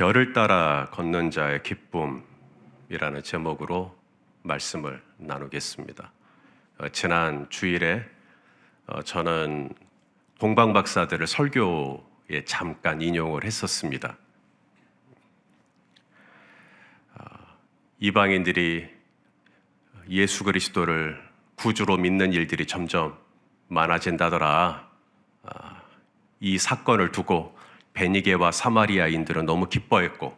별을 따라 걷는 자의 기쁨이라는 제목으로 말씀을 나누겠습니다. 지난 주일에 저는 동방박사들을 설교에 잠깐 인용을 했었습니다. 이방인들이 예수 그리스도를 구주로 믿는 일들이 점점 많아진다더라. 이 사건을 두고 베니게와 사마리아인들은 너무 기뻐했고,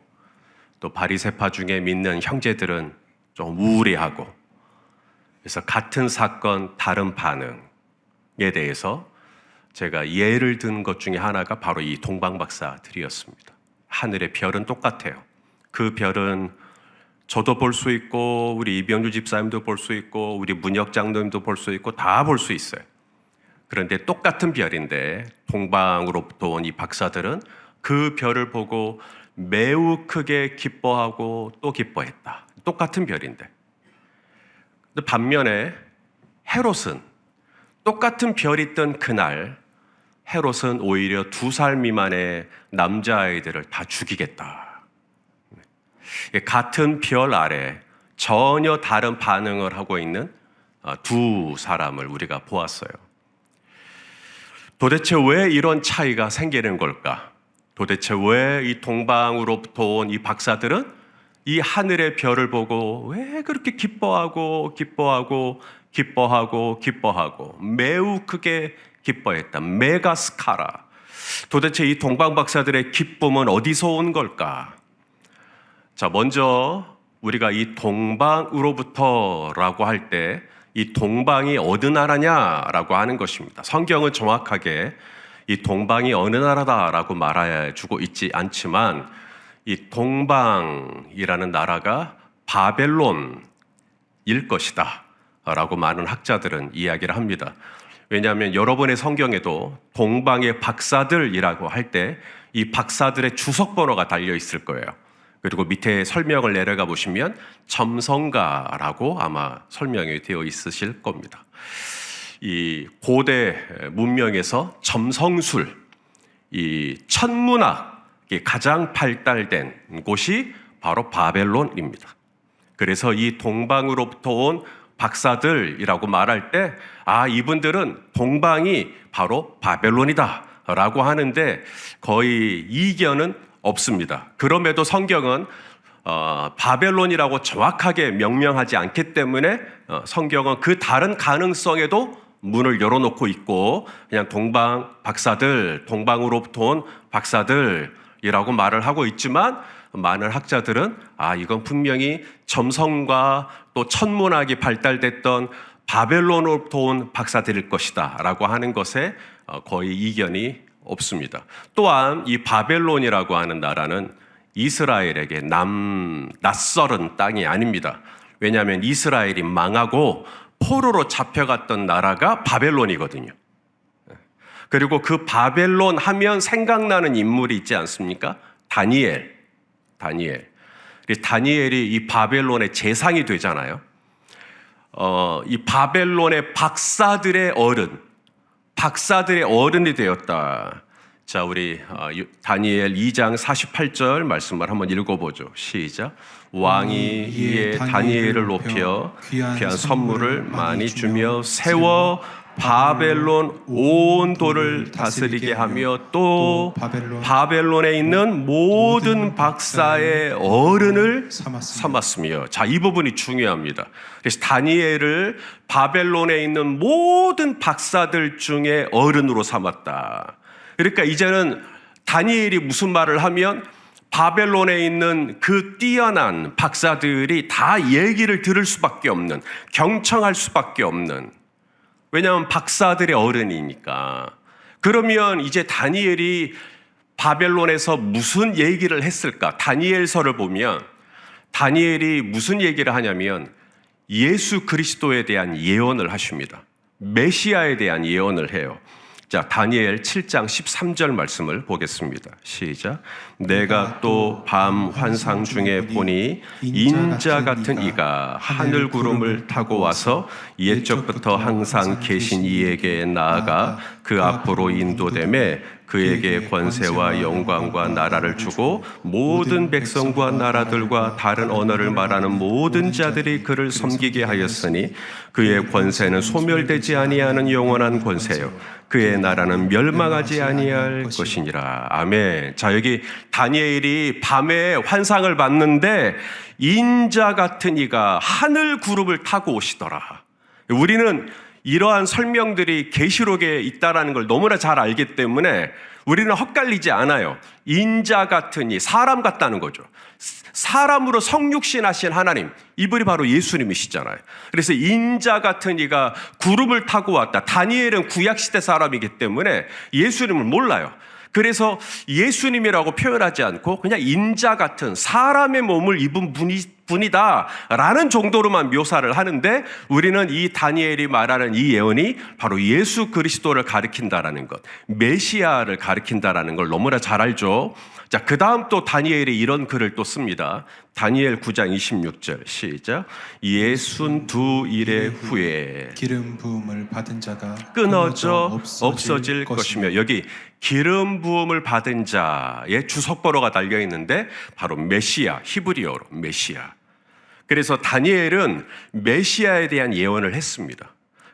또 바리새파 중에 믿는 형제들은 좀 우울해하고, 그래서 같은 사건 다른 반응에 대해서 제가 예를 든 것 중에 하나가 바로 이 동방박사들이었습니다. 하늘의 별은 똑같아요. 그 별은 저도 볼 수 있고, 우리 이병주 집사님도 볼 수 있고, 우리 문혁 장로님도 볼 수 있고, 다 볼 수 있어요. 그런데 똑같은 별인데 동방으로부터 온 이 박사들은 그 별을 보고 매우 크게 기뻐하고 또 기뻐했다. 똑같은 별인데. 근데 반면에 헤롯은 똑같은 별이 뜬 그날 헤롯은 오히려 2살 미만의 남자아이들을 다 죽이겠다. 같은 별 아래 전혀 다른 반응을 하고 있는 두 사람을 우리가 보았어요. 도대체 왜 이런 차이가 생기는 걸까? 도대체 왜 이 동방으로부터 온 이 박사들은 이 하늘의 별을 보고 왜 그렇게 기뻐하고 매우 크게 기뻐했다. 메가스카라. 도대체 이 동방 박사들의 기쁨은 어디서 온 걸까? 자, 먼저 우리가 이 동방으로부터라고 할 때 이 동방이 어느 나라냐라고 하는 것입니다. 성경은 정확하게 이 동방이 어느 나라다라고 말해주고 있지 않지만 이 동방이라는 나라가 바벨론일 것이다 라고 많은 학자들은 이야기를 합니다. 왜냐하면 여러분의 성경에도 동방의 박사들이라고 할 때 이 박사들의 주석번호가 달려 있을 거예요. 그리고 밑에 설명을 내려가 보시면 점성가라고 아마 설명이 되어 있으실 겁니다. 이 고대 문명에서 점성술, 이 천문학이 가장 발달된 곳이 바로 바벨론입니다. 그래서 이 동방으로부터 온 박사들이라고 말할 때, 이분들은 동방이 바로 바벨론이다 라고 하는데 거의 이견은 없습니다. 그럼에도 성경은 바벨론이라고 정확하게 명명하지 않기 때문에 성경은 그 다른 가능성에도 문을 열어놓고 있고 그냥 동방 박사들, 동방으로부터 온 박사들이라고 말을 하고 있지만 많은 학자들은 이건 분명히 점성과 또 천문학이 발달됐던 바벨론으로부터 온 박사들일 것이다 라고 하는 것에 거의 이견이 없습니다. 또한 이 바벨론이라고 하는 나라는 이스라엘에게 낯설은 땅이 아닙니다. 왜냐하면 이스라엘이 망하고 포로로 잡혀갔던 나라가 바벨론이거든요. 그리고 그 바벨론 하면 생각나는 인물이 있지 않습니까? 다니엘이 이 바벨론의 재상이 되잖아요. 이 바벨론의 박사들의 어른이 되었다. 자, 우리 다니엘 2장 48절 말씀을 한번 읽어보죠. 시작. 왕이 이에 다니엘을 높여 귀한 선물을 많이 주며 세워 바벨론 온 도를 다스리게 하며 또 바벨론에 있는 모든 박사의 어른을 삼았으며. 자, 이 부분이 중요합니다. 그래서 다니엘을 바벨론에 있는 모든 박사들 중에 어른으로 삼았다. 그러니까 이제는 다니엘이 무슨 말을 하면 바벨론에 있는 그 뛰어난 박사들이 다 얘기를 들을 수밖에 없는, 경청할 수밖에 없는, 왜냐하면 박사들의 어른이니까. 그러면 이제 다니엘이 바벨론에서 무슨 얘기를 했을까? 다니엘서를 보면 다니엘이 무슨 얘기를 하냐면 예수 그리스도에 대한 예언을 하십니다. 메시아에 대한 예언을 해요. 자, 다니엘 7장 13절 말씀을 보겠습니다. 시작. 내가 또 밤 환상 중에 보니 인자 같은 이가 하늘 구름을 타고 와서 옛적부터 항상 계신 이에게 나아가 그 앞으로 인도되매 그에게 권세와 영광과 나라를 주고 모든 백성과 나라들과 다른 언어를 말하는 모든 자들이 그를 섬기게 하였으니 그의 권세는 소멸되지 아니하는 영원한 권세요 그의 나라는 멸망하지 아니할 것이니라. 아멘. 자, 여기 다니엘이 밤에 환상을 봤는데 인자 같은 이가 하늘 구름을 타고 오시더라. 우리는 이러한 설명들이 계시록에 있다라는 걸 너무나 잘 알기 때문에 우리는 헛갈리지 않아요. 인자 같은 이, 사람 같다는 거죠. 사람으로 성육신하신 하나님, 이분이 바로 예수님이시잖아요. 그래서 인자 같은 이가 구름을 타고 왔다. 다니엘은 구약시대 사람이기 때문에 예수님을 몰라요. 그래서 예수님이라고 표현하지 않고 그냥 인자 같은 사람의 몸을 입은 분이다 라는 정도로만 묘사를 하는데, 우리는 이 다니엘이 말하는 이 예언이 바로 예수 그리스도를 가리킨다라는 것, 메시아를 가리킨다라는 걸 너무나 잘 알죠. 자, 그 다음 또 다니엘이 이런 글을 또 씁니다. 다니엘 9장 26절 시작. 62일의 후에 기름 부음을 받은 자가 끊어져 없어질 것이며, 여기 기름 부음을 받은 자의 주석번호가 달려 있는데 바로 메시아, 히브리어로 메시아. 그래서 다니엘은 메시아에 대한 예언을 했습니다.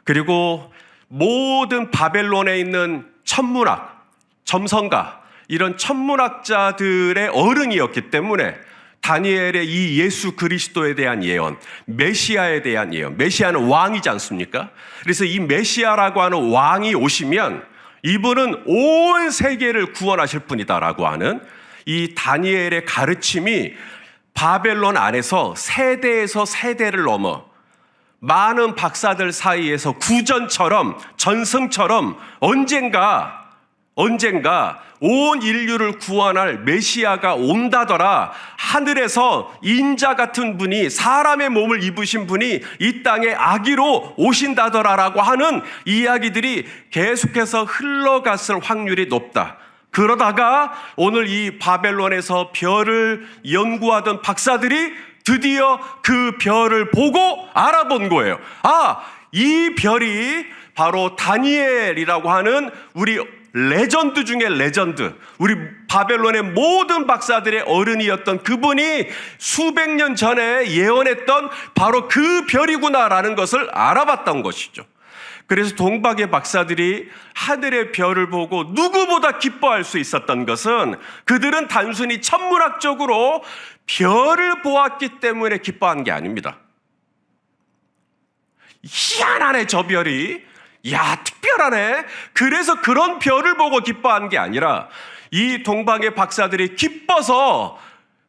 그리고 모든 바벨론에 있는 천문학, 점성가, 이런 천문학자들의 어른이었기 때문에 다니엘의 이 예수 그리스도에 대한 예언, 메시아에 대한 예언, 메시아는 왕이지 않습니까? 그래서 이 메시아라고 하는 왕이 오시면 이분은 온 세계를 구원하실 분이다라고 하는 이 다니엘의 가르침이 바벨론 안에서 세대에서 세대를 넘어 많은 박사들 사이에서 구전처럼, 전승처럼 언젠가 온 인류를 구원할 메시아가 온다더라, 하늘에서 인자 같은 분이, 사람의 몸을 입으신 분이 이 땅에 아기로 오신다더라라고 하는 이야기들이 계속해서 흘러갔을 확률이 높다. 그러다가 오늘 이 바벨론에서 별을 연구하던 박사들이 드디어 그 별을 보고 알아본 거예요. 아, 이 별이 바로 다니엘이라고 하는 우리 레전드 중에 레전드, 우리 바벨론의 모든 박사들의 어른이었던 그분이 수백 년 전에 예언했던 바로 그 별이구나라는 것을 알아봤던 것이죠. 그래서 동방의 박사들이 하늘의 별을 보고 누구보다 기뻐할 수 있었던 것은, 그들은 단순히 천문학적으로 별을 보았기 때문에 기뻐한 게 아닙니다. 희한하네, 저 별이. 야, 특별하네. 그래서 그런 별을 보고 기뻐한 게 아니라, 이 동방의 박사들이 기뻐서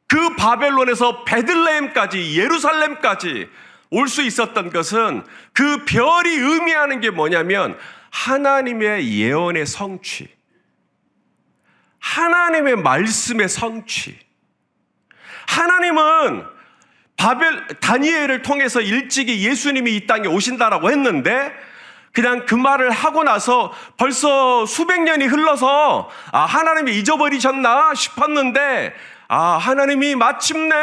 그 바벨론에서 베들레헴까지, 예루살렘까지 올 수 있었던 것은, 그 별이 의미하는 게 뭐냐면 하나님의 예언의 성취, 하나님의 말씀의 성취. 하나님은 다니엘을 통해서 일찍이 예수님이 이 땅에 오신다라고 했는데, 그냥 그 말을 하고 나서 벌써 수백 년이 흘러서 하나님이 잊어버리셨나 싶었는데, 하나님이 마침내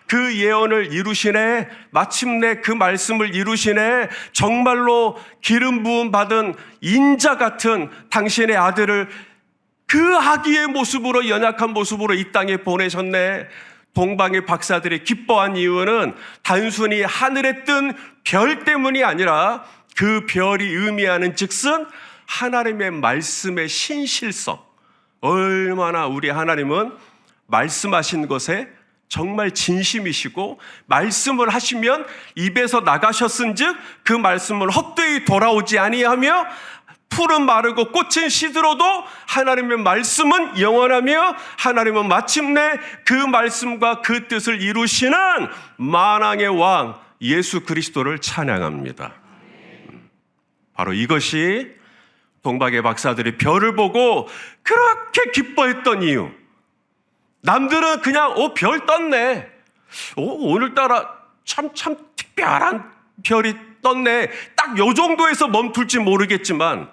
그 예언을 이루시네, 마침내 그 말씀을 이루시네, 정말로 기름 부음 받은 인자 같은 당신의 아들을 그 아기의 모습으로, 연약한 모습으로 이 땅에 보내셨네. 동방의 박사들이 기뻐한 이유는 단순히 하늘에 뜬 별 때문이 아니라 그 별이 의미하는 즉슨 하나님의 말씀의 신실성, 얼마나 우리 하나님은 말씀하신 것에 정말 진심이시고, 말씀을 하시면 입에서 나가셨은즉 그 말씀은 헛되이 돌아오지 아니하며 풀은 마르고 꽃은 시들어도 하나님의 말씀은 영원하며, 하나님은 마침내 그 말씀과 그 뜻을 이루시는 만왕의 왕 예수 그리스도를 찬양합니다. 바로 이것이 동방의 박사들이 별을 보고 그렇게 기뻐했던 이유. 남들은 그냥 별 떴네, 오늘따라 참 특별한 별이 떴네, 딱 요 정도에서 멈출지 모르겠지만,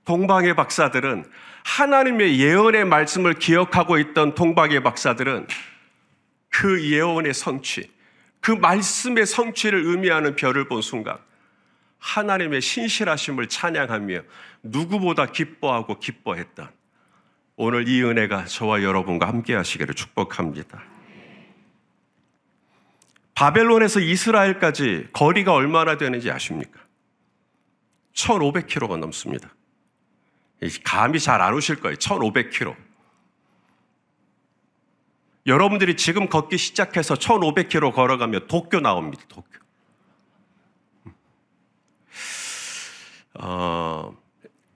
동방의 박사들은, 하나님의 예언의 말씀을 기억하고 있던 동방의 박사들은 그 예언의 성취, 그 말씀의 성취를 의미하는 별을 본 순간 하나님의 신실하심을 찬양하며 누구보다 기뻐하고 기뻐했던 오늘 이 은혜가 저와 여러분과 함께 하시기를 축복합니다. 바벨론에서 이스라엘까지 거리가 얼마나 되는지 아십니까? 1500km가 넘습니다. 감이 잘 안 오실 거예요. 1500km. 여러분들이 지금 걷기 시작해서 1500km 걸어가면 도쿄 나옵니다. 도쿄.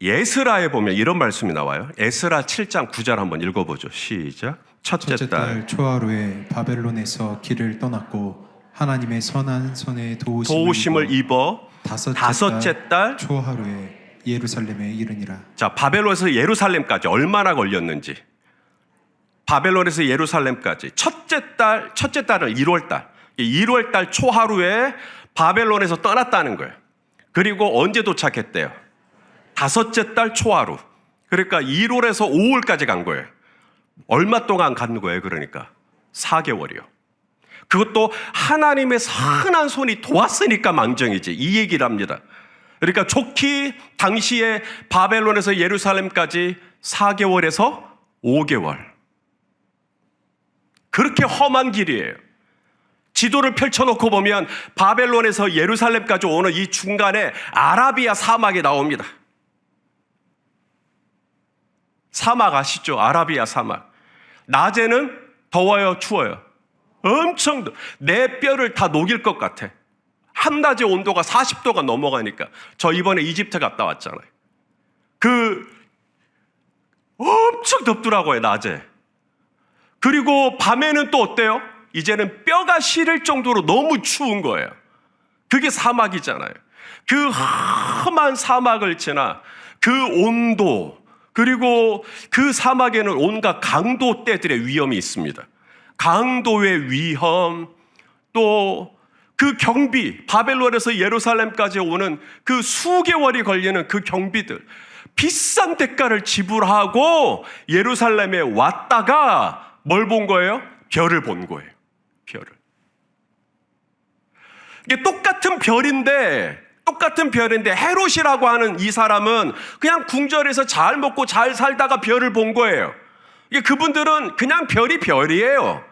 에스라에 보면 이런 말씀이 나와요. 에스라 7장 9절 한번 읽어보죠. 시작. 첫째 달 초하루에 바벨론에서 길을 떠났고 하나님의 선한 손에 도우심을 입어 다섯째 달 초하루에 예루살렘에 이르니라. 자, 바벨론에서 예루살렘까지 얼마나 걸렸는지. 바벨론에서 예루살렘까지 첫째 달은 1월 달. 1월 달 초하루에 바벨론에서 떠났다는 거예요. 그리고 언제 도착했대요? 다섯째 달 초하루. 그러니까 1월에서 5월까지 간 거예요. 얼마 동안 간 거예요? 그러니까 4개월이요. 그것도 하나님의 선한 손이 도왔으니까 망정이지, 이 얘기를 합니다. 그러니까 좋게 당시에 바벨론에서 예루살렘까지 4개월에서 5개월. 그렇게 험한 길이에요. 지도를 펼쳐놓고 보면 바벨론에서 예루살렘까지 오는 이 중간에 아라비아 사막이 나옵니다. 사막 아시죠? 아라비아 사막. 낮에는 더워요, 추워요? 엄청 내 뼈를 다 녹일 것 같아. 한낮의 온도가 40도가 넘어가니까. 저 이번에 이집트 갔다 왔잖아요. 엄청 덥더라고요, 낮에. 그리고 밤에는 또 어때요? 이제는 뼈가 시릴 정도로 너무 추운 거예요. 그게 사막이잖아요. 그 험한 사막을 지나 그 온도, 그리고 그 사막에는 온갖 강도 떼들의 위험이 있습니다. 강도의 위험, 또 그 경비, 바벨론에서 예루살렘까지 오는 그 수개월이 걸리는 그 경비들, 비싼 대가를 지불하고 예루살렘에 왔다가 뭘 본 거예요? 별을 본 거예요. 별을. 이게 똑같은 별인데 헤롯이라고 하는 이 사람은 그냥 궁전에서 잘 먹고 잘 살다가 별을 본 거예요. 이게 그분들은 그냥 별이 별이에요.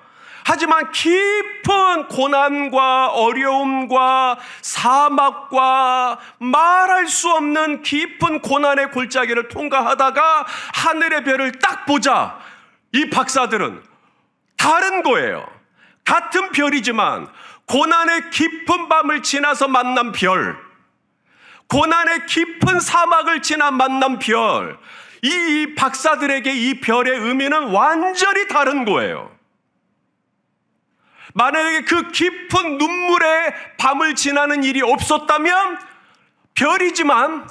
하지만 깊은 고난과 어려움과 사막과 말할 수 없는 깊은 고난의 골짜기를 통과하다가 하늘의 별을 딱 보자 이 박사들은 다른 거예요. 같은 별이지만 고난의 깊은 밤을 지나서 만난 별, 고난의 깊은 사막을 지나 만난 별, 이 박사들에게 이 별의 의미는 완전히 다른 거예요. 만약에 그 깊은 눈물의 밤을 지나는 일이 없었다면 별이지만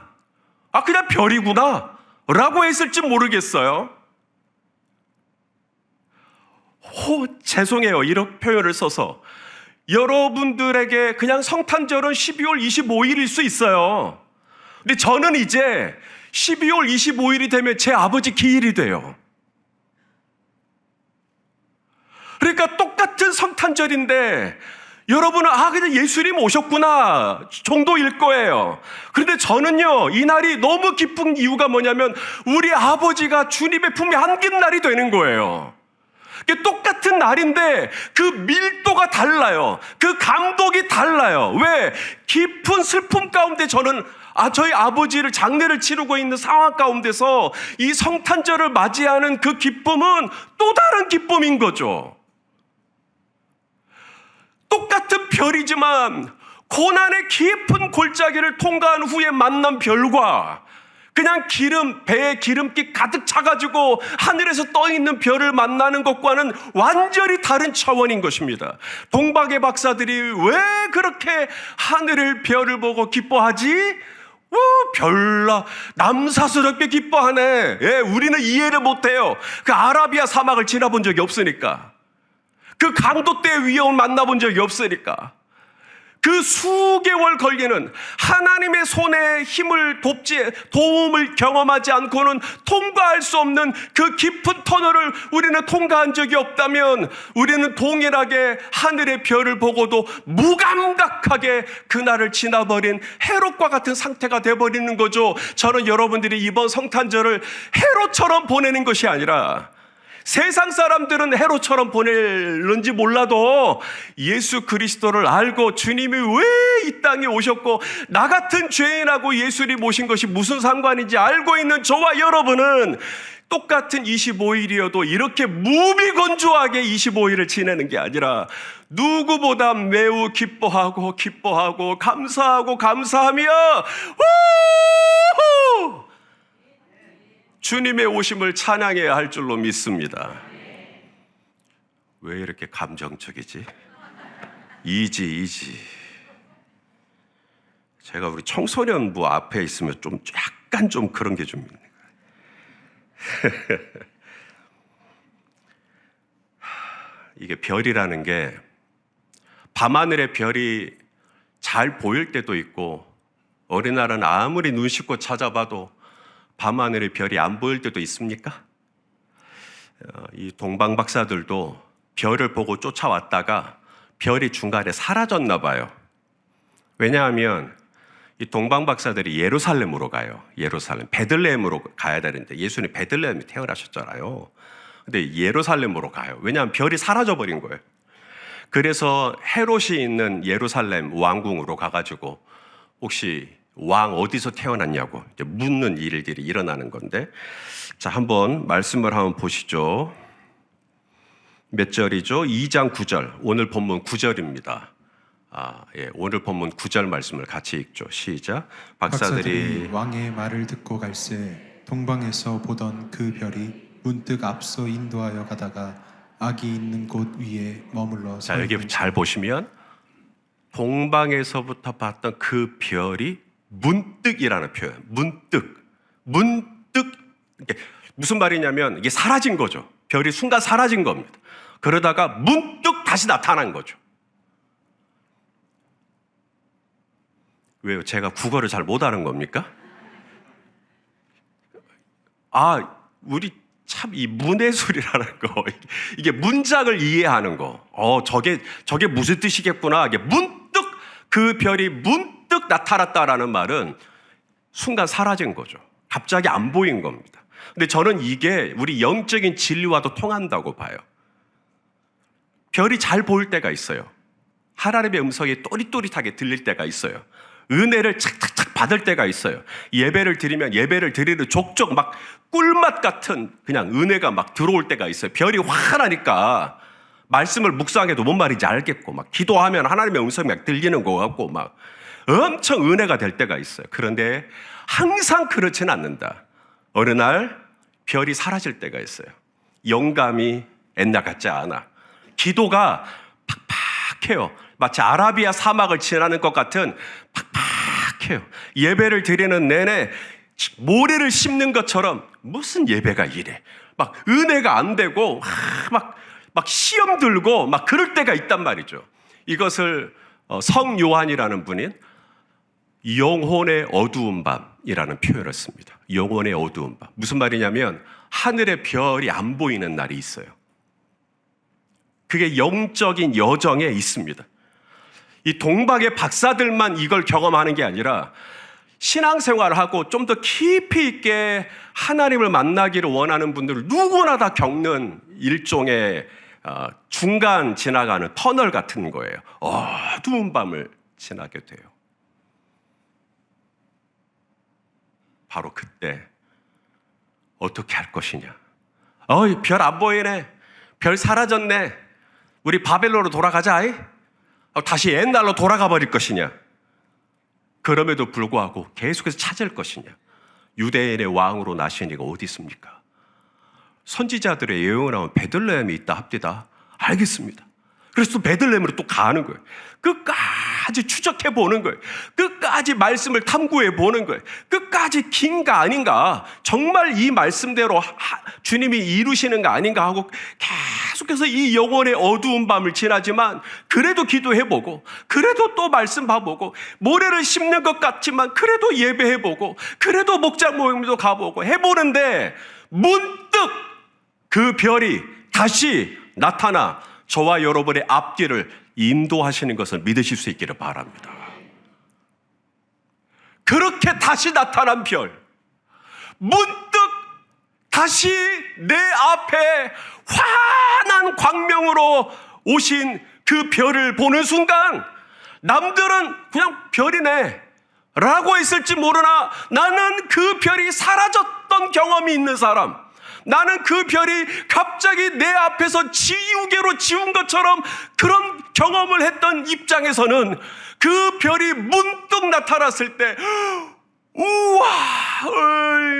그냥 별이구나 라고 했을지 모르겠어요. 죄송해요, 이런 표현을 써서. 여러분들에게 그냥 성탄절은 12월 25일일 수 있어요. 근데 저는 이제 12월 25일이 되면 제 아버지 기일이 돼요. 그러니까 똑같은 성탄절인데 여러분은 그냥 예수님 오셨구나 정도일 거예요. 그런데 저는요, 이 날이 너무 기쁜 이유가 뭐냐면 우리 아버지가 주님의 품에 안긴 날이 되는 거예요. 똑같은 날인데 그 밀도가 달라요. 그 감독이 달라요. 왜? 깊은 슬픔 가운데 저는 저희 아버지를 장례를 치르고 있는 상황 가운데서 이 성탄절을 맞이하는 그 기쁨은 또 다른 기쁨인 거죠. 똑같은 별이지만 고난의 깊은 골짜기를 통과한 후에 만난 별과 그냥 배에 기름기 가득 차가지고 하늘에서 떠있는 별을 만나는 것과는 완전히 다른 차원인 것입니다. 동방의 박사들이 왜 그렇게 하늘을 별을 보고 기뻐하지? 별나 남사스럽게 기뻐하네. 우리는 이해를 못해요. 그 아라비아 사막을 지나본 적이 없으니까, 그 강도 때의 위험을 만나본 적이 없으니까. 그 수개월 걸리는 하나님의 손에 도움을 경험하지 않고는 통과할 수 없는 그 깊은 터널을 우리는 통과한 적이 없다면 우리는 동일하게 하늘의 별을 보고도 무감각하게 그날을 지나버린 해롯과 같은 상태가 되어버리는 거죠. 저는 여러분들이 이번 성탄절을 해롯처럼 보내는 것이 아니라, 세상 사람들은 해로처럼 보낼는지 몰라도 예수 그리스도를 알고 주님이 왜 이 땅에 오셨고 나 같은 죄인하고 예수님 모신 것이 무슨 상관인지 알고 있는 저와 여러분은 똑같은 25일이어도 이렇게 무비건조하게 25일을 지내는 게 아니라 누구보다 매우 기뻐하고 감사하며 우후! 주님의 오심을 찬양해야 할 줄로 믿습니다. 왜 이렇게 감정적이지? 이지. 제가 우리 청소년부 앞에 있으면 약간 그런 게 좀 있는 거예요. 이게 별이라는 게 밤하늘의 별이 잘 보일 때도 있고, 어린아이는 아무리 눈 씻고 찾아봐도 밤하늘의 별이 안 보일 때도 있습니까? 이 동방 박사들도 별을 보고 쫓아왔다가 별이 중간에 사라졌나 봐요. 왜냐하면 이 동방 박사들이 예루살렘으로 가요. 예루살렘, 베들레헴으로 가야 되는데 예수님 베들레헴에 태어나셨잖아요. 근데 예루살렘으로 가요. 왜냐하면 별이 사라져버린 거예요. 그래서 헤롯이 있는 예루살렘 왕궁으로 가가지고 혹시 왕 어디서 태어났냐고 이제 묻는 일들이 일어나는 건데, 자, 한번 말씀을 한번 보시죠. 몇 절이죠? 2장 9절. 오늘 본문 9절입니다. 오늘 본문 9절 말씀을 같이 읽죠. 시작. 박사들이 왕의 말을 듣고 갈새 동방에서 보던 그 별이 문득 앞서 인도하여 가다가 아기 있는 곳 위에 머물러 서 자, 여기 잘 보시면 동방에서부터 봤던 그 별이 문득이라는 표현. 문득. 이게 무슨 말이냐면 이게 사라진 거죠. 별이 순간 사라진 겁니다. 그러다가 문득 다시 나타난 거죠. 왜요? 제가 국어를 잘 못하는 겁니까? 우리 참 이 문해술이라는 거, 이게 문장을 이해하는 거, 저게 무슨 뜻이겠구나. 이게 문득 그 별이 문득 나타났다라는 말은 순간 사라진 거죠. 갑자기 안 보인 겁니다. 근데 저는 이게 우리 영적인 진리와도 통한다고 봐요. 별이 잘 보일 때가 있어요. 하나님의 음성이 또릿또릿하게 들릴 때가 있어요. 은혜를 착착착 받을 때가 있어요. 예배를 드리면 예배를 드리는 족족 막 꿀맛 같은 그냥 은혜가 막 들어올 때가 있어요. 별이 환하니까 말씀을 묵상해도 뭔 말인지 알겠고, 막 기도하면 하나님의 음성이 막 들리는 것 같고, 막 엄청 은혜가 될 때가 있어요. 그런데 항상 그렇지는 않는다. 어느 날 별이 사라질 때가 있어요. 영감이 옛날 같지 않아. 기도가 팍팍해요. 마치 아라비아 사막을 지나는 것 같은 팍팍해요. 예배를 드리는 내내 모래를 씹는 것처럼 무슨 예배가 이래. 막 은혜가 안 되고 막 시험 들고 막 그럴 때가 있단 말이죠. 이것을 성 요한이라는 분인 영혼의 어두운 밤이라는 표현을 씁니다. 영혼의 어두운 밤. 무슨 말이냐면 하늘의 별이 안 보이는 날이 있어요. 그게 영적인 여정에 있습니다. 이 동방의 박사들만 이걸 경험하는 게 아니라 신앙생활을 하고 좀 더 깊이 있게 하나님을 만나기를 원하는 분들은 누구나 다 겪는 일종의 중간 지나가는 터널 같은 거예요. 어두운 밤을 지나게 돼요. 바로 그때 어떻게 할 것이냐. 별 안 보이네. 별 사라졌네. 우리 바벨론으로 돌아가자. 다시 옛날로 돌아가 버릴 것이냐. 그럼에도 불구하고 계속해서 찾을 것이냐. 유대인의 왕으로 나신 이가 어디 있습니까? 선지자들의 예언을 하면 베들레헴에 있다 합디다. 알겠습니다. 그래서 또 베들레헴으로 또 가는 거예요. 끝까지 추적해 보는 거예요. 끝까지 말씀을 탐구해 보는 거예요. 끝까지 긴가 아닌가, 정말 이 말씀대로 주님이 이루시는 거 아닌가 하고 계속해서 이 영혼의 어두운 밤을 지나지만 그래도 기도해 보고, 그래도 또 말씀 봐보고, 모래를 심는 것 같지만 그래도 예배해 보고, 그래도 목장 모임도 가보고 해보는데 문득 그 별이 다시 나타나 저와 여러분의 앞길을 인도하시는 것을 믿으실 수 있기를 바랍니다. 그렇게 다시 나타난 별, 문득 다시 내 앞에 환한 광명으로 오신 그 별을 보는 순간 남들은 그냥 별이네 라고 했을지 모르나 나는 그 별이 사라졌던 경험이 있는 사람, 나는 그 별이 갑자기 내 앞에서 지우개로 지운 것처럼 그런 경험을 했던 입장에서는 그 별이 문득 나타났을 때 우와,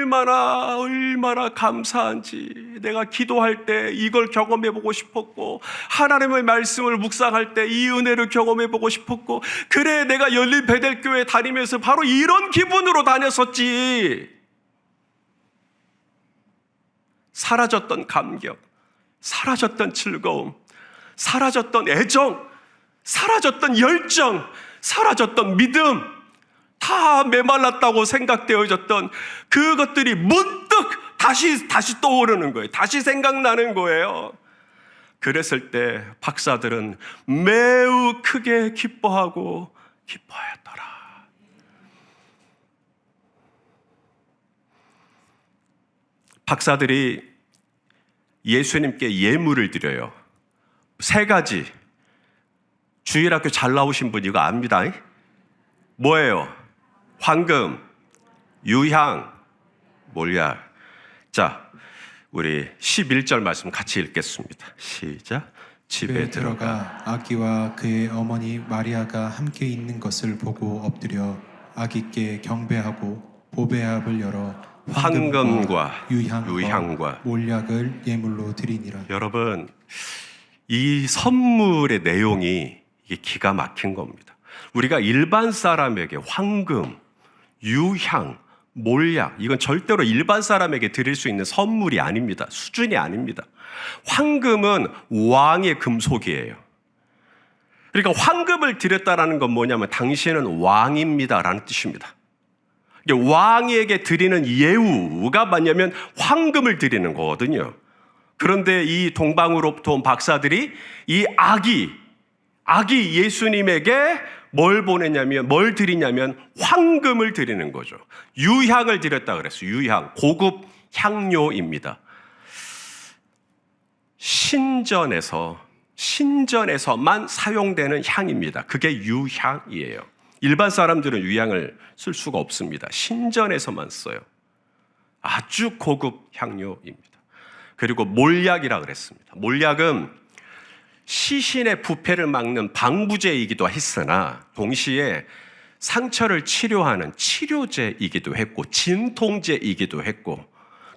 얼마나 감사한지. 내가 기도할 때 이걸 경험해보고 싶었고, 하나님의 말씀을 묵상할 때 이 은혜를 경험해보고 싶었고, 그래 내가 열린 베델교회 다니면서 바로 이런 기분으로 다녔었지. 사라졌던 감격, 사라졌던 즐거움, 사라졌던 애정, 사라졌던 열정, 사라졌던 믿음, 다 메말랐다고 생각되어졌던 그것들이 문득 다시 떠오르는 거예요. 다시 생각나는 거예요. 그랬을 때 박사들은 매우 크게 기뻐하고 기뻐하였더라. 박사들이 예수님께 예물을 드려요. 3가지. 주일학교 잘 나오신 분 이거 압니다. 뭐예요? 황금, 유향, 몰약. 자, 우리 11절 말씀 같이 읽겠습니다. 시작. 집에 들어가 아기와 그의 어머니 마리아가 함께 있는 것을 보고 엎드려 아기께 경배하고 보배압을 열어 황금과 유향과 유향과 몰약을 예물로 드리니라. 여러분, 이 선물의 내용이 이게 기가 막힌 겁니다. 우리가 일반 사람에게 황금, 유향, 몰약, 이건 절대로 일반 사람에게 드릴 수 있는 선물이 아닙니다. 수준이 아닙니다. 황금은 왕의 금속이에요. 그러니까 황금을 드렸다라는 건 뭐냐면 당신은 왕입니다라는 뜻입니다. 왕에게 드리는 예우가 뭐냐면 황금을 드리는 거거든요. 그런데 이 동방으로부터 온 박사들이 이 아기 예수님에게 뭘 드리냐면 황금을 드리는 거죠. 유향을 드렸다 그랬어요. 유향, 고급 향료입니다. 신전에서만 사용되는 향입니다. 그게 유향이에요. 일반 사람들은 유향을 쓸 수가 없습니다. 신전에서만 써요. 아주 고급 향료입니다. 그리고 몰약이라 그랬습니다. 몰약은 시신의 부패를 막는 방부제이기도 했으나 동시에 상처를 치료하는 치료제이기도 했고 진통제이기도 했고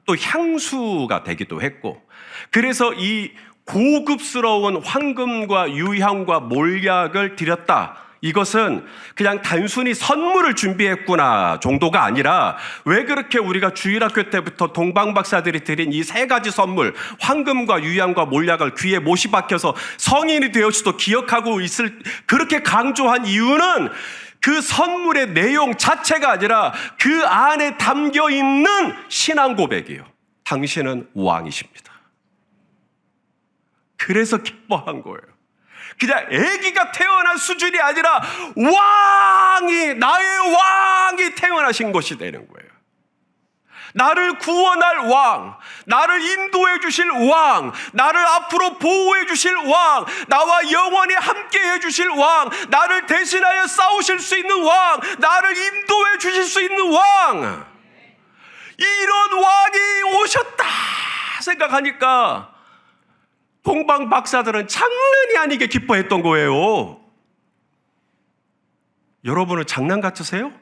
또 향수가 되기도 했고, 그래서 이 고급스러운 황금과 유향과 몰약을 드렸다. 이것은 그냥 단순히 선물을 준비했구나 정도가 아니라, 왜 그렇게 우리가 주일학교 때부터 동방박사들이 드린 이 3가지 선물, 황금과 유향과 몰약을 귀에 못이 박혀서 성인이 되어서도 기억하고 있을, 그렇게 강조한 이유는 그 선물의 내용 자체가 아니라 그 안에 담겨 있는 신앙 고백이에요. 당신은 왕이십니다. 그래서 기뻐한 거예요. 그냥 아기가 태어난 수준이 아니라 나의 왕이 태어나신 것이 되는 거예요. 나를 구원할 왕, 나를 인도해 주실 왕, 나를 앞으로 보호해 주실 왕, 나와 영원히 함께 해 주실 왕, 나를 대신하여 싸우실 수 있는 왕, 나를 인도해 주실 수 있는 왕, 이런 왕이 오셨다 생각하니까 동방 박사들은 장난이 아니게 기뻐했던 거예요. 여러분은 장난 같으세요?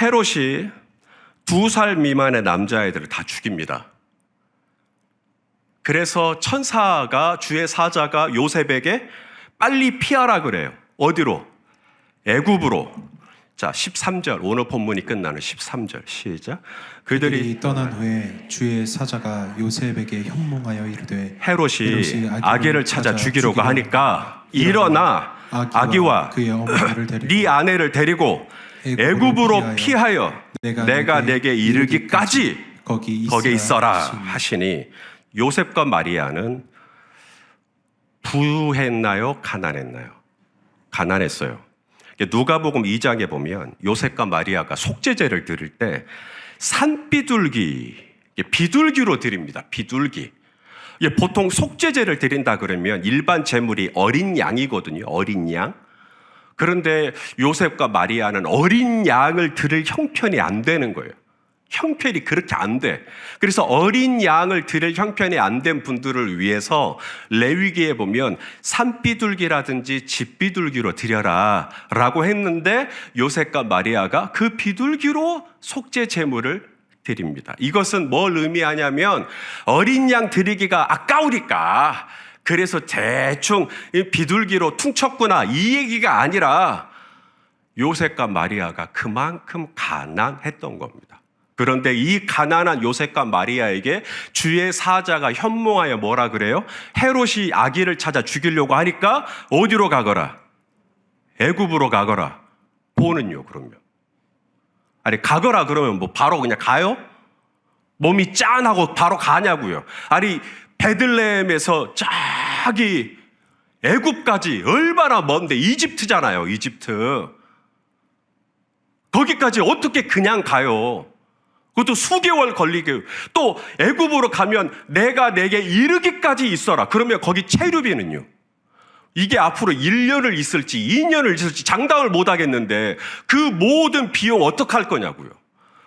헤롯이 2살 미만의 남자아이들을 다 죽입니다. 그래서 천사가 주의 사자가 요셉에게 빨리 피하라 그래요. 어디로? 애굽으로. 자, 13절 오늘 본문이 끝나는 13절 시작. 그들이 떠난 후에 주의 사자가 요셉에게 현몽하여 이르되 헤롯이 아기를 찾아 죽이려고 하니까 일어나 아기와 그의 어머니를 데리고 네 아내를 데리고 애굽으로 피하여 내가 내게 이르기까지 거기 있어라 하시니 요셉과 마리아는 부유했나요? 가난했나요? 가난했어요. 누가복음 2장에 보면 요셉과 마리아가 속죄제를 드릴 때 산비둘기, 비둘기로 드립니다. 비둘기. 보통 속죄제를 드린다 그러면 일반 제물이 어린 양이거든요. 어린 양. 그런데 요셉과 마리아는 어린 양을 드릴 형편이 안 되는 거예요. 형편이 그렇게 안 돼. 그래서 어린 양을 드릴 형편이 안 된 분들을 위해서 레위기에 보면 산비둘기라든지 집비둘기로 드려라 라고 했는데 요셉과 마리아가 그 비둘기로 속죄 제물을 드립니다. 이것은 뭘 의미하냐면 어린 양 드리기가 아까우니까 그래서 대충 비둘기로 퉁쳤구나 이 얘기가 아니라 요셉과 마리아가 그만큼 가난했던 겁니다. 그런데 이 가난한 요셉과 마리아에게 주의 사자가 현몽하여 뭐라 그래요? 헤롯이 아기를 찾아 죽이려고 하니까 어디로 가거라? 애굽으로 가거라. 보는요 그러면. 아니 가거라 그러면 뭐 바로 그냥 가요? 몸이 짠하고 바로 가냐고요. 아니 베들레헴에서 저기 애굽까지 얼마나 먼데 이집트잖아요. 이집트. 거기까지 어떻게 그냥 가요? 그것도 수개월 걸리게. 또 애굽으로 가면 내가 내게 이르기까지 있어라. 그러면 거기 체류비는요. 이게 앞으로 1년을 있을지 2년을 있을지 장담을 못 하겠는데 그 모든 비용 어떻게 할 거냐고요.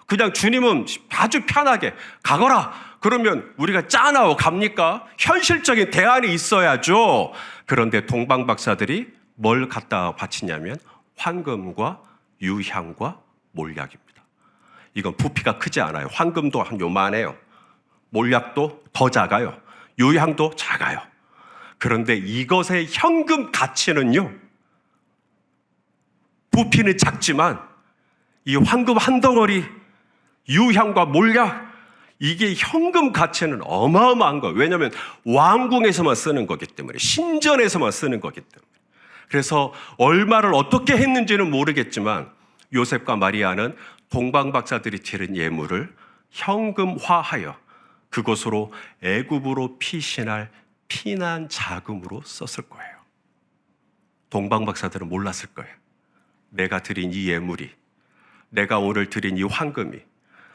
그냥 주님은 아주 편하게 가거라. 그러면 우리가 짠하고 갑니까? 현실적인 대안이 있어야죠. 그런데 동방박사들이 뭘 갖다 바치냐면 황금과 유향과 몰약입니다. 이건 부피가 크지 않아요. 황금도 한 요만해요. 몰약도 더 작아요. 유향도 작아요. 그런데 이것의 현금 가치는요, 부피는 작지만 이 황금 한 덩어리, 유향과 몰약, 이게 현금 가치는 어마어마한 거예요. 왜냐하면 왕궁에서만 쓰는 거기 때문에, 신전에서만 쓰는 거기 때문에. 그래서 얼마를 어떻게 했는지는 모르겠지만 요셉과 마리아는 동방박사들이 드린 예물을 현금화하여 그것으로 애굽으로 피신할 피난 자금으로 썼을 거예요. 동방박사들은 몰랐을 거예요. 내가 드린 이 예물이, 내가 오늘 드린 이 황금이,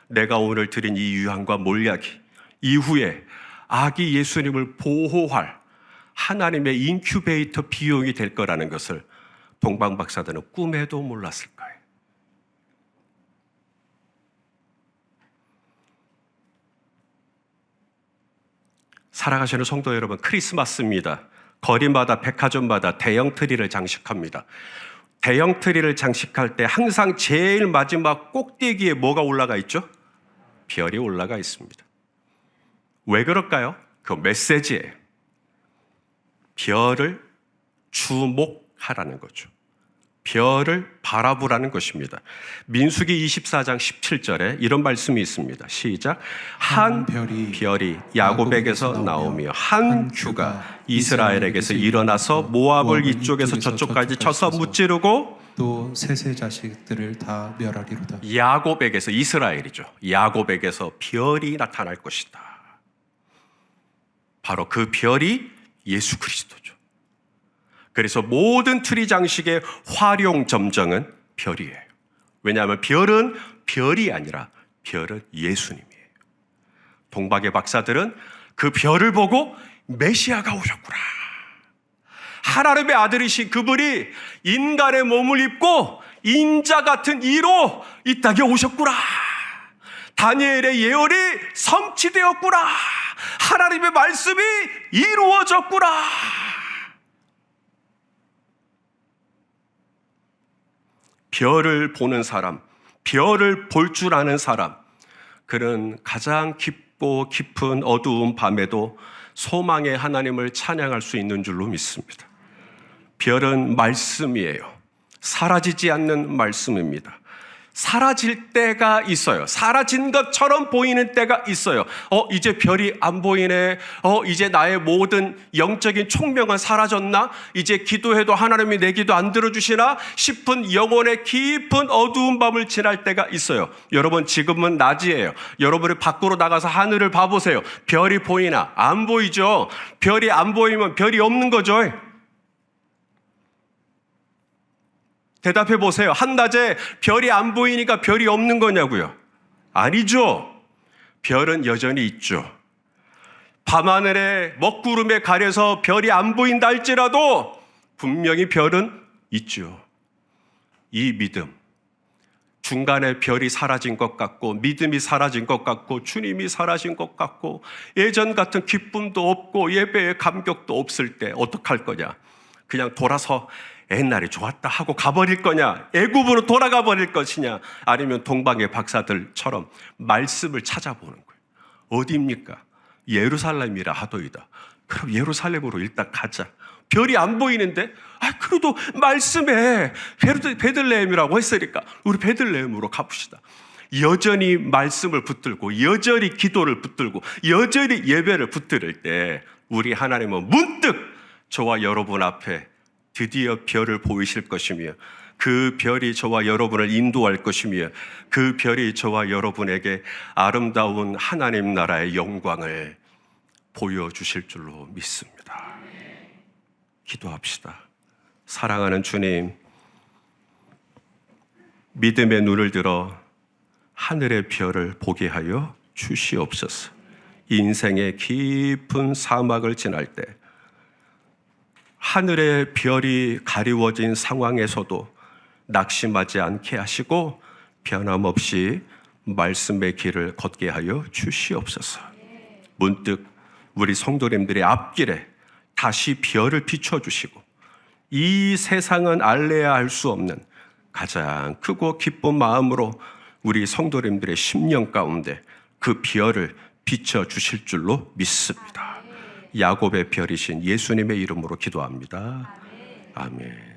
내가 오늘 드린 이 유향과 몰약이 이후에 아기 예수님을 보호할 하나님의 인큐베이터 비용이 될 거라는 것을 동방박사들은 꿈에도 몰랐을 거예요. 살아가시는 성도 여러분, 크리스마스입니다. 거리마다 백화점마다 대형 트리를 장식합니다. 대형 트리를 장식할 때 항상 제일 마지막 꼭대기에 뭐가 올라가 있죠? 별이 올라가 있습니다. 왜 그럴까요? 그 메시지예요. 별을 주목하라는 거죠. 별을 바라보라는 것입니다. 민수기 24장 17절에 이런 말씀이 있습니다. 시작. 한 별이 야곱에게서 나오며 한 규가 이스라엘에게서 일어나서 모압을 이쪽에서 저쪽까지 쳐서 무찌르고 또 셋의 자식들을 다 멸하리로다. 야곱에게서, 이스라엘이죠. 야곱에게서 별이 나타날 것이다. 바로 그 별이 예수 그리스도죠. 그래서 모든 트리 장식의 활용 점정은 별이에요. 왜냐하면 별은 별이 아니라 별은 예수님이에요. 동방의 박사들은 그 별을 보고 메시아가 오셨구나. 하나님의 아들이신 그분이 인간의 몸을 입고 인자 같은 이로 이 땅에 오셨구나. 다니엘의 예언이 성취되었구나. 하나님의 말씀이 이루어졌구나. 별을 보는 사람, 별을 볼 줄 아는 사람, 그는 가장 깊고 깊은 어두운 밤에도 소망의 하나님을 찬양할 수 있는 줄로 믿습니다. 별은 말씀이에요. 사라지지 않는 말씀입니다. 사라질 때가 있어요. 사라진 것처럼 보이는 때가 있어요. 이제 별이 안 보이네. 이제 나의 모든 영적인 총명은 사라졌나? 이제 기도해도 하나님이 내 기도 안 들어주시나? 싶은 영혼의 깊은 어두운 밤을 지날 때가 있어요. 여러분, 지금은 낮이에요. 여러분이 밖으로 나가서 하늘을 봐보세요. 별이 보이나? 안 보이죠. 별이 안 보이면 별이 없는 거죠. 대답해 보세요. 한낮에 별이 안 보이니까 별이 없는 거냐고요? 아니죠. 별은 여전히 있죠. 밤하늘에 먹구름에 가려서 별이 안 보인다 할지라도 분명히 별은 있죠. 이 믿음, 중간에 별이 사라진 것 같고 믿음이 사라진 것 같고 주님이 사라진 것 같고 예전 같은 기쁨도 없고 예배의 감격도 없을 때 어떡할 거냐? 그냥 돌아서 옛날이 좋았다 하고 가버릴 거냐? 애굽으로 돌아가 버릴 것이냐? 아니면 동방의 박사들처럼 말씀을 찾아보는 거예요. 어디입니까? 예루살렘이라 하더이다. 그럼 예루살렘으로 일단 가자. 별이 안 보이는데? 그래도 말씀에 베들레헴이라고 했으니까 우리 베들레헴으로 가봅시다. 여전히 말씀을 붙들고 여전히 기도를 붙들고 여전히 예배를 붙들 때 우리 하나님은 문득 저와 여러분 앞에 드디어 별을 보이실 것이며 그 별이 저와 여러분을 인도할 것이며 그 별이 저와 여러분에게 아름다운 하나님 나라의 영광을 보여주실 줄로 믿습니다. 기도합시다. 사랑하는 주님, 믿음의 눈을 들어 하늘의 별을 보게 하여 주시옵소서. 인생의 깊은 사막을 지날 때 하늘의 별이 가리워진 상황에서도 낙심하지 않게 하시고 변함없이 말씀의 길을 걷게 하여 주시옵소서. 문득 우리 성도님들의 앞길에 다시 별을 비춰주시고 이 세상은 알래야 할 수 없는 가장 크고 기쁜 마음으로 우리 성도님들의 심령 가운데 그 별을 비춰주실 줄로 믿습니다. 야곱의 별이신 예수님의 이름으로 기도합니다. 아멘.